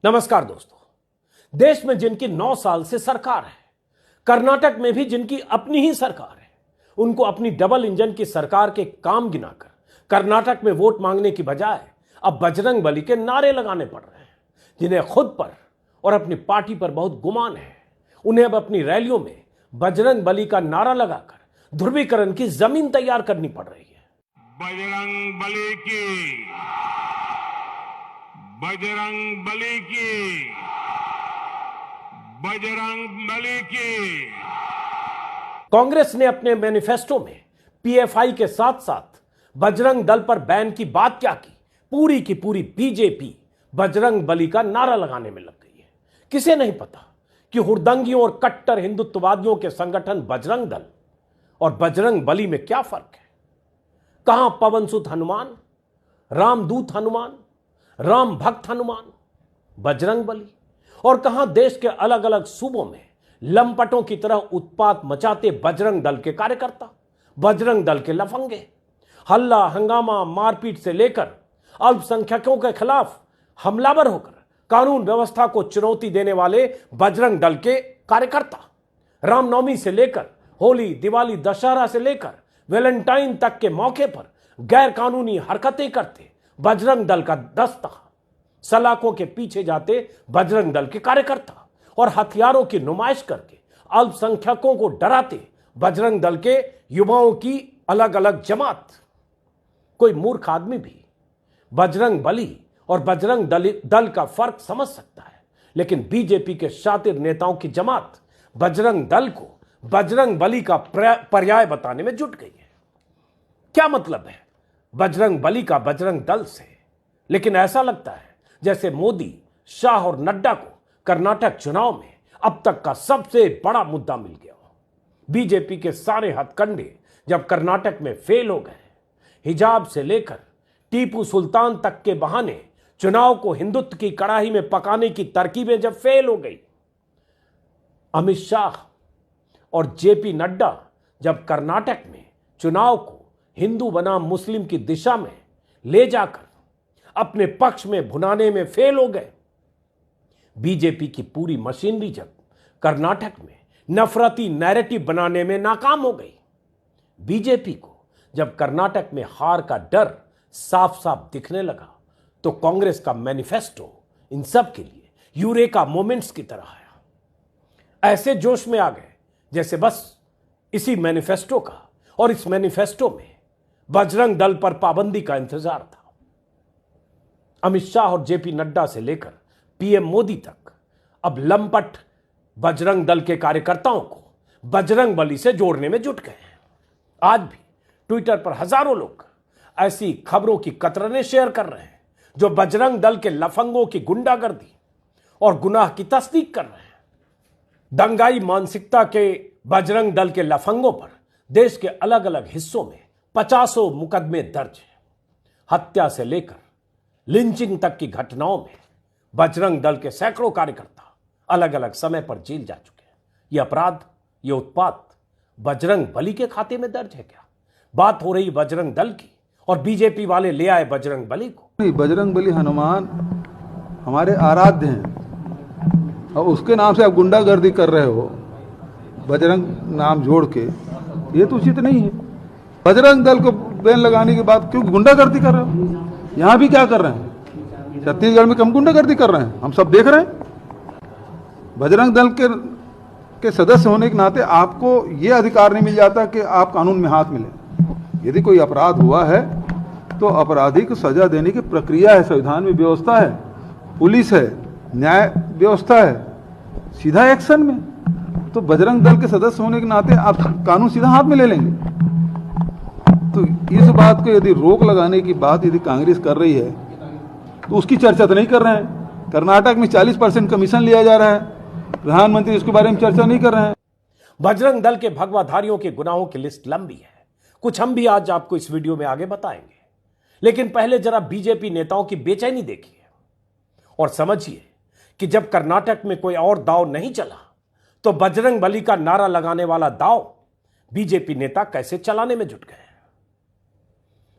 नमस्कार दोस्तों। देश में जिनकी 9 साल से सरकार है, कर्नाटक में भी जिनकी अपनी ही सरकार है, उनको अपनी डबल इंजन की सरकार के काम गिनाकर कर्नाटक में वोट मांगने की बजाय अब बजरंगबली के नारे लगाने पड़ रहे हैं। जिन्हें खुद पर और अपनी पार्टी पर बहुत गुमान है, उन्हें अब अपनी रैलियों में बजरंगबली का नारा लगाकर ध्रुवीकरण की जमीन तैयार करनी पड़ रही है। बजरंगबली की, बजरंगबली की, बजरंगबली की। कांग्रेस ने अपने मैनिफेस्टो में पीएफआई के साथ साथ बजरंग दल पर बैन की बात क्या की, पूरी की पूरी बीजेपी बजरंगबली का नारा लगाने में लग गई है। किसे नहीं पता कि हुड़दंगियों और कट्टर हिंदुत्ववादियों के संगठन बजरंग दल और बजरंगबली में क्या फर्क है। कहां पवनसुत हनुमान, रामदूत हनुमान, राम भक्त हनुमान, बजरंगबली, और कहां देश के अलग अलग सूबों में लंपटों की तरह उत्पात मचाते बजरंग दल के कार्यकर्ता, बजरंग दल के लफंगे। हल्ला हंगामा मारपीट से लेकर अल्पसंख्यकों के खिलाफ हमलावर होकर कानून व्यवस्था को चुनौती देने वाले बजरंग दल के कार्यकर्ता, रामनवमी से लेकर होली दिवाली दशहरा से लेकर वैलेंटाइन तक के मौके पर गैर कानूनी हरकतें करते बजरंग दल का दस्ता, सलाखों के पीछे जाते बजरंग दल के कार्यकर्ता और हथियारों की नुमाइश करके अल्पसंख्यकों को डराते बजरंग दल के युवाओं की अलग अलग जमात। कोई मूर्ख आदमी भी बजरंगबली और बजरंग दल का फर्क समझ सकता है, लेकिन बीजेपी के शातिर नेताओं की जमात बजरंग दल को बजरंगबली का पर्याय बताने में जुट गई है। क्या मतलब है बजरंगबली का बजरंग दल से? लेकिन ऐसा लगता है जैसे मोदी, शाह और नड्डा को कर्नाटक चुनाव में अब तक का सबसे बड़ा मुद्दा मिल गया हो। बीजेपी के सारे हथकंडे जब कर्नाटक में फेल हो गए, हिजाब से लेकर टीपू सुल्तान तक के बहाने चुनाव को हिंदुत्व की कड़ाही में पकाने की तरकीबें जब फेल हो गई, अमित शाह और जेपी नड्डा जब कर्नाटक में चुनाव को हिंदू बनाम मुस्लिम की दिशा में ले जाकर अपने पक्ष में भुनाने में फेल हो गए, बीजेपी की पूरी मशीनरी जब कर्नाटक में नफरती नैरेटिव बनाने में नाकाम हो गई, बीजेपी को जब कर्नाटक में हार का डर साफ साफ दिखने लगा, तो कांग्रेस का मैनिफेस्टो इन सब के लिए यूरेका मोमेंट्स की तरह आया। ऐसे जोश में आ गए जैसे बस इसी मैनिफेस्टो का और इस मैनिफेस्टो में बजरंग दल पर पाबंदी का इंतजार था। अमित शाह और जेपी नड्डा से लेकर पीएम मोदी तक अब लंपट बजरंग दल के कार्यकर्ताओं को बजरंगबली से जोड़ने में जुट गए हैं। आज भी ट्विटर पर हजारों लोग ऐसी खबरों की कतरनें शेयर कर रहे हैं जो बजरंग दल के लफंगों की गुंडागर्दी और गुनाह की तस्दीक कर रहे हैं। दंगाई मानसिकता के बजरंग दल के लफंगों पर देश के अलग अलग हिस्सों में 50 मुकदमे दर्ज हैं। हत्या से लेकर लिंचिंग तक की घटनाओं में बजरंग दल के सैकड़ों कार्यकर्ता अलग अलग समय पर जेल जा चुके हैं। यह अपराध, यह उत्पात बजरंगबली के खाते में दर्ज है क्या? बात हो रही बजरंग दल की और बीजेपी वाले ले आए बजरंगबली को। नहीं, बजरंगबली हनुमान हमारे आराध्य हैं और उसके नाम से आप गुंडागर्दी कर रहे हो, बजरंग नाम जोड़ के, ये तो उचित नहीं है। बजरंग दल को बैन लगाने के बाद क्यों गुंडागर्दी कर रहे हो? यहाँ भी क्या कर रहे हैं? छत्तीसगढ़ में कम गुंडागर्दी कर रहे हैं, हम सब देख रहे हैं। बजरंग दल के सदस्य होने के नाते आपको ये अधिकार नहीं मिल जाता कि आप कानून में हाथ मिले। यदि कोई अपराध हुआ है तो अपराधी को सजा देने की प्रक्रिया है, संविधान में व्यवस्था है, पुलिस है, न्याय व्यवस्था है, सीधा एक्शन में। तो बजरंग दल के सदस्य होने के नाते आप कानून सीधा हाथ में ले लेंगे। तो इस बात को यदि रोक लगाने की बात यदि कांग्रेस कर रही है तो उसकी चर्चा तो नहीं कर रहे हैं। कर्नाटक में 40% कमीशन लिया जा रहा है, प्रधानमंत्री उसके बारे में चर्चा नहीं कर रहे हैं। बजरंग दल के भगवाधारियों के गुनाहों की लिस्ट लंबी है, कुछ हम भी आज आपको इस वीडियो में आगे बताएंगे। लेकिन पहले जरा बीजेपी नेताओं की बेचैनी देखिए और समझिए कि जब कर्नाटक में कोई और दांव नहीं चला तो बजरंगबली का नारा लगाने वाला दांव बीजेपी नेता कैसे चलाने में जुट गए।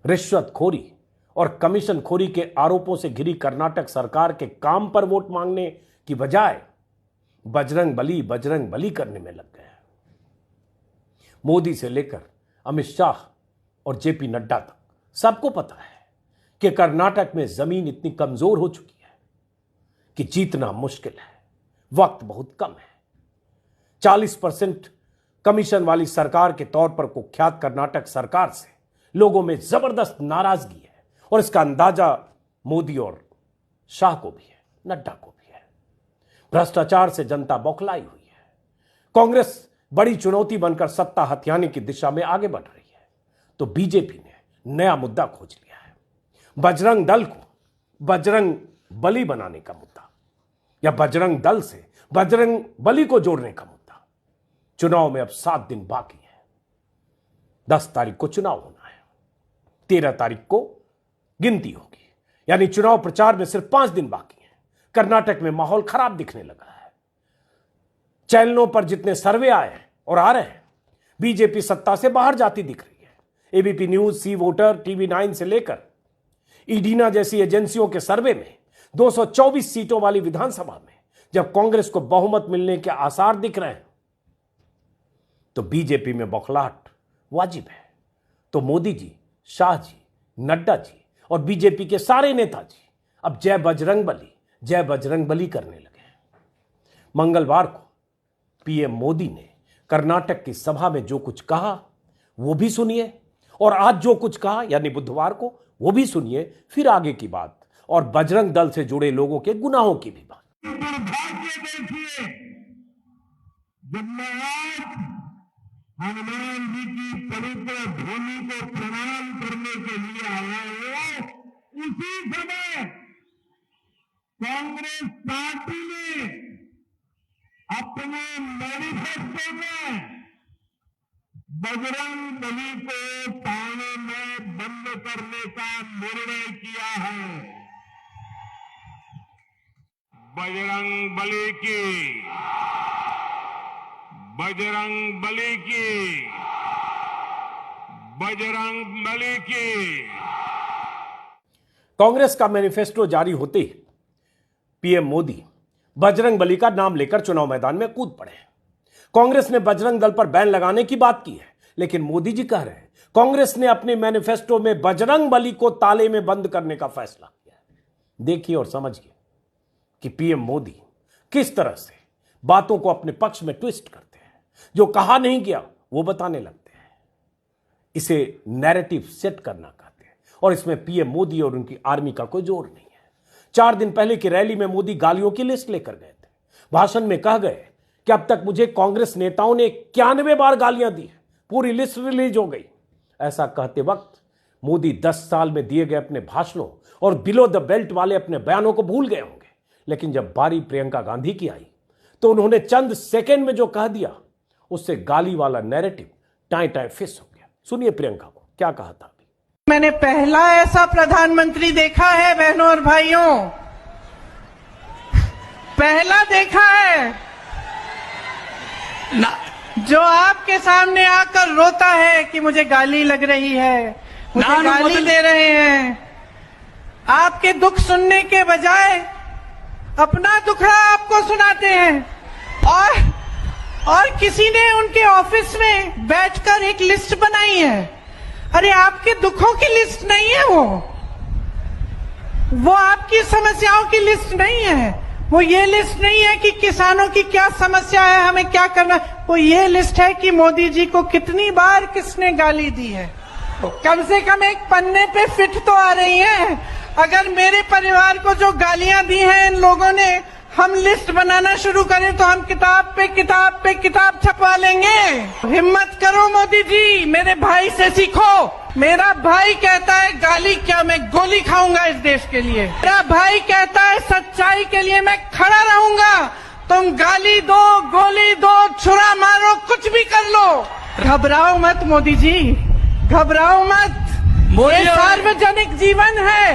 रिश्वतखोरी और कमीशनखोरी के आरोपों से घिरी कर्नाटक सरकार के काम पर वोट मांगने की बजाय बजरंग बली करने में लग गए हैं। मोदी से लेकर अमित शाह और जेपी नड्डा तक सबको पता है कि कर्नाटक में जमीन इतनी कमजोर हो चुकी है कि जीतना मुश्किल है, वक्त बहुत कम है। 40% कमीशन वाली सरकार के तौर पर कुख्यात कर्नाटक सरकार से लोगों में जबरदस्त नाराजगी है और इसका अंदाजा मोदी और शाह को भी है, नड्डा को भी है। भ्रष्टाचार से जनता बौखलाई हुई है। कांग्रेस बड़ी चुनौती बनकर सत्ता हथियाने की दिशा में आगे बढ़ रही है, तो बीजेपी ने नया मुद्दा खोज लिया है, बजरंग दल को बजरंग बली बनाने का मुद्दा, या बजरंग दल से बजरंग बली को जोड़ने का मुद्दा। चुनाव में अब 7 दिन बाकी है। 10 तारीख को चुनाव होना है, 13 तारीख को गिनती होगी, यानी चुनाव प्रचार में सिर्फ 5 दिन बाकी है। कर्नाटक में माहौल खराब दिखने लगा है। चैनलों पर जितने सर्वे आए हैं और आ रहे हैं, बीजेपी सत्ता से बाहर जाती दिख रही है। एबीपी न्यूज, सी वोटर, टीवी 9 से लेकर ईडीना जैसी एजेंसियों के सर्वे में 224 सीटों वाली विधानसभा में जब कांग्रेस को बहुमत मिलने के आसार दिख रहे हैं, तो बीजेपी में बौखलाहट वाजिब है। तो मोदी जी, शाह जी, नड्डा जी और बीजेपी के सारे नेताजी अब जय बजरंग बली करने लगे हैं। मंगलवार को पीएम मोदी ने कर्नाटक की सभा में जो कुछ कहा वो भी सुनिए, और आज जो कुछ कहा यानी बुधवार को वो भी सुनिए। फिर आगे की बात और बजरंग दल से जुड़े लोगों के गुनाहों की भी बात। दुर्भाग्य देखिए, जब मैं आज हनुमान जी की पवित्र भूमि को प्रणाम करने के लिए आया हूं, उसी समय कांग्रेस पार्टी ने अपने मैनिफेस्टो में बजरंग बली को थाने में बंद करने का निर्णय किया है। बजरंग बली की, बजरंग बली की, बजरंग बली की। कांग्रेस का मैनिफेस्टो जारी होते ही पीएम मोदी बजरंग बली का नाम लेकर चुनाव मैदान में कूद पड़े। कांग्रेस ने बजरंग दल पर बैन लगाने की बात की है, लेकिन मोदी जी कह रहे हैं कांग्रेस ने अपने मैनिफेस्टो में बजरंग बली को ताले में बंद करने का फैसला किया है। देखिए और समझिए कि पीएम मोदी किस तरह से बातों को अपने पक्ष में ट्विस्ट करते हैं। जो कहा नहीं गया वो बताने लगते हैं। इसे नैरेटिव सेट करना कहते हैं, और इसमें पीएम मोदी और उनकी आर्मी का कोई जोर नहीं है। 4 दिन पहले की रैली में मोदी गालियों की लिस्ट लेकर गए थे। भाषण में कह गए कि अब तक मुझे कांग्रेस नेताओं ने 91 बार गालियां दी, पूरी लिस्ट रिलीज हो गई। ऐसा कहते वक्त मोदी 10 साल में दिए गए अपने भाषणों और बिलो द बेल्ट वाले अपने बयानों को भूल गए होंगे। लेकिन जब बारी प्रियंका गांधी की आई तो उन्होंने चंद सेकंड में जो कह दिया, उससे गाली वाला नैरेटिव टाई टाई फिस हो गया। सुनिए प्रियंका को क्या कहा था। मैंने पहला ऐसा प्रधानमंत्री देखा है बहनों और भाइयों, पहला देखा है जो आपके सामने आकर रोता है कि मुझे गाली लग रही है, मुझे गाली दे रहे हैं। आपके दुख सुनने के बजाय अपना दुखड़ा आपको सुनाते हैं, और किसी ने उनके ऑफिस में बैठकर एक लिस्ट बनाई है। अरे आपके दुखों की लिस्ट नहीं है वो आपकी समस्याओं की लिस्ट नहीं है। वो ये लिस्ट नहीं है कि किसानों की क्या समस्या है, हमें क्या करना। वो ये लिस्ट है कि मोदी जी को कितनी बार किसने गाली दी है। कम से कम एक पन्ने पे फिट तो आ रही है। अगर मेरे परिवार को जो गालियां दी हैं इन लोगों ने, हम लिस्ट बनाना शुरू करें तो हम किताब पे किताब छपवा लेंगे। हिम्मत करो मोदी जी, मेरे भाई से सीखो। मेरा भाई कहता है गाली क्या, मैं गोली खाऊंगा इस देश के लिए। मेरा भाई कहता है सच्चाई के लिए मैं खड़ा रहूंगा। तुम गाली दो, गोली दो, छुरा मारो, कुछ भी कर लो, घबराओ मत मोदी जी, घबराओ मत। ये सार्वजनिक जीवन है,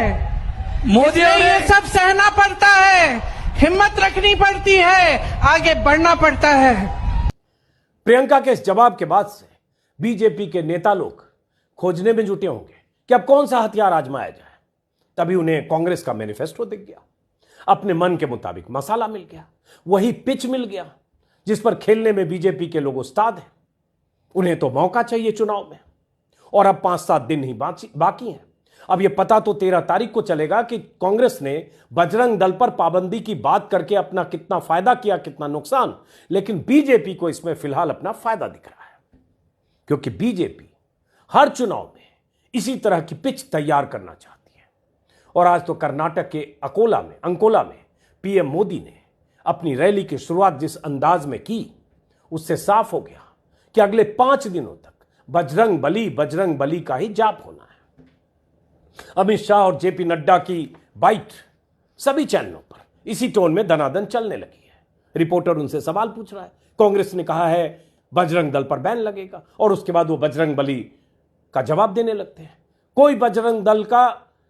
मोदी ये सब सहना पड़ता है, हिम्मत रखनी पड़ती है, आगे बढ़ना पड़ता है। प्रियंका के इस जवाब के बाद से बीजेपी के नेता लोग खोजने में जुटे होंगे कि अब कौन सा हथियार आजमाया जाए। तभी उन्हें कांग्रेस का मैनिफेस्टो दिख गया, अपने मन के मुताबिक मसाला मिल गया, वही पिच मिल गया जिस पर खेलने में बीजेपी के लोग उस्ताद हैं। उन्हें तो मौका चाहिए चुनाव में, और अब 5-7 दिन ही बाकी हैं। अब यह पता तो 13 तारीख को चलेगा कि कांग्रेस ने बजरंग दल पर पाबंदी की बात करके अपना कितना फायदा किया, कितना नुकसान। लेकिन बीजेपी को इसमें फिलहाल अपना फायदा दिख रहा है, क्योंकि बीजेपी हर चुनाव में इसी तरह की पिच तैयार करना चाहती है। और आज तो कर्नाटक के अंकोला में पीएम मोदी ने अपनी रैली की शुरुआत जिस अंदाज में की, उससे साफ हो गया कि अगले 5 दिनों तक बजरंग बली का ही जाप होना है। अमित शाह और जेपी नड्डा की बाइट सभी चैनलों पर इसी टोन में दनादन चलने लगी है। रिपोर्टर उनसे सवाल पूछ रहा है। कांग्रेस ने कहा है बजरंग दल पर बैन लगेगा, और उसके बाद वो बजरंग बली का जवाब देने लगते हैं। कोई बजरंग दल का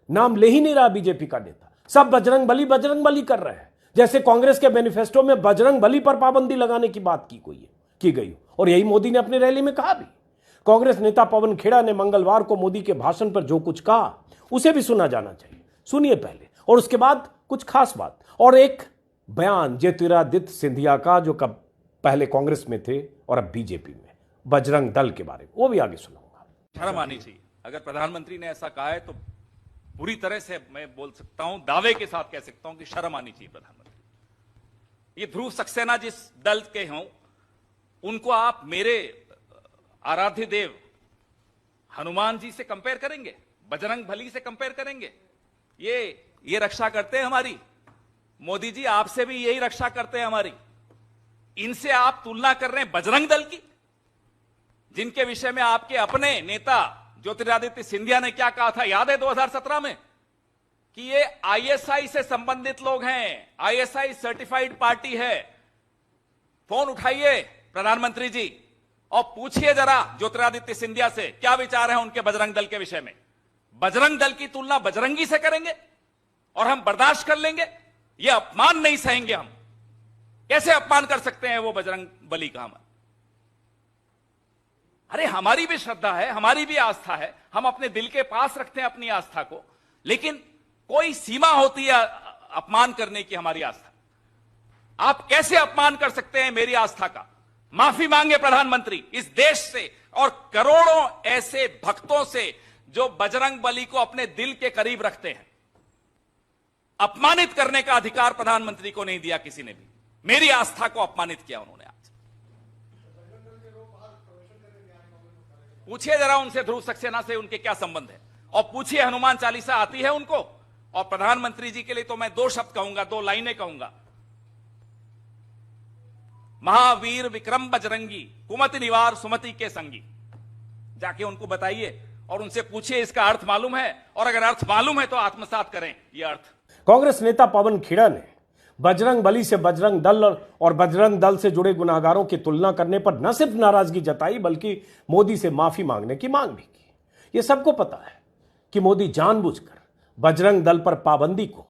नाम ले ही नहीं रहा बीजेपी का नेता, सब बजरंग बली कर रहे हैं, जैसे कांग्रेस के मैनिफेस्टो में बजरंग बली पर पाबंदी लगाने की बात की गई। और यही मोदी ने अपनी रैली में कहा भी। कांग्रेस नेता पवन खेड़ा ने मंगलवार को मोदी के भाषण पर जो कुछ कहा उसे भी सुना जाना चाहिए। सुनिए पहले, और उसके बाद कुछ खास बात और एक बयान ज्योतिरादित्य सिंधिया का, जो कब पहले कांग्रेस में थे और अब बीजेपी में, बजरंग दल के बारे में, वो भी आगे सुनाऊंगा। शर्म आनी चाहिए। अगर प्रधानमंत्री ने ऐसा कहा है तो पूरी तरह से मैं बोल सकता हूं, दावे के साथ कह सकता हूं कि शर्म आनी चाहिए प्रधानमंत्री। ये ध्रुव सक्सेना जिस दल के हों, उनको आप मेरे आराध्य देव हनुमान जी से कंपेयर करेंगे, बजरंग बली से कंपेयर करेंगे? ये रक्षा करते हैं हमारी। मोदी जी आपसे भी यही रक्षा करते हैं हमारी। इनसे आप तुलना कर रहे हैं बजरंग दल की, जिनके विषय में आपके अपने नेता ज्योतिरादित्य सिंधिया ने क्या कहा था, याद है 2017 में, कि ये आईएसआई से संबंधित लोग हैं, आईएसआई सर्टिफाइड पार्टी है। फोन उठाइए प्रधानमंत्री जी और पूछिए जरा ज्योतिरादित्य सिंधिया से क्या विचार है उनके बजरंग दल के विषय में। बजरंग दल की तुलना बजरंगी से करेंगे और हम बर्दाश्त कर लेंगे? यह अपमान नहीं सहेंगे हम। कैसे अपमान कर सकते हैं वो बजरंग बली का? हम, अरे हमारी भी श्रद्धा है, हमारी भी आस्था है, हम अपने दिल के पास रखते हैं अपनी आस्था को, लेकिन कोई सीमा होती है अपमान करने की हमारी आस्था। आप कैसे अपमान कर सकते हैं मेरी आस्था का? माफी मांगे प्रधानमंत्री इस देश से और करोड़ों ऐसे भक्तों से जो बजरंग बली को अपने दिल के करीब रखते हैं। अपमानित करने का अधिकार प्रधानमंत्री को नहीं दिया किसी ने भी। मेरी आस्था को अपमानित किया उन्होंने। आज पूछिए जरा उनसे, ध्रुव सक्सेना से उनके क्या संबंध है, और पूछिए हनुमान चालीसा आती है उनको? और प्रधानमंत्री जी के लिए तो मैं 2 शब्द कहूंगा, 2 लाइनें कहूंगा, महावीर विक्रम बजरंगी कुमति निवार सुमति के संगी। जाके उनको बताइए और उनसे पूछिए इसका अर्थ मालूम है, और अगर अर्थ मालूम है तो आत्मसात करें ये अर्थ। कांग्रेस नेता पवन खेड़ा ने बजरंग बली से बजरंग दल और बजरंग दल से जुड़े गुनाहगारों की तुलना करने पर न सिर्फ नाराजगी जताई, बल्कि मोदी से माफी मांगने की मांग भी की। यह सबको पता है कि मोदी जानबूझकर बजरंग दल पर पाबंदी को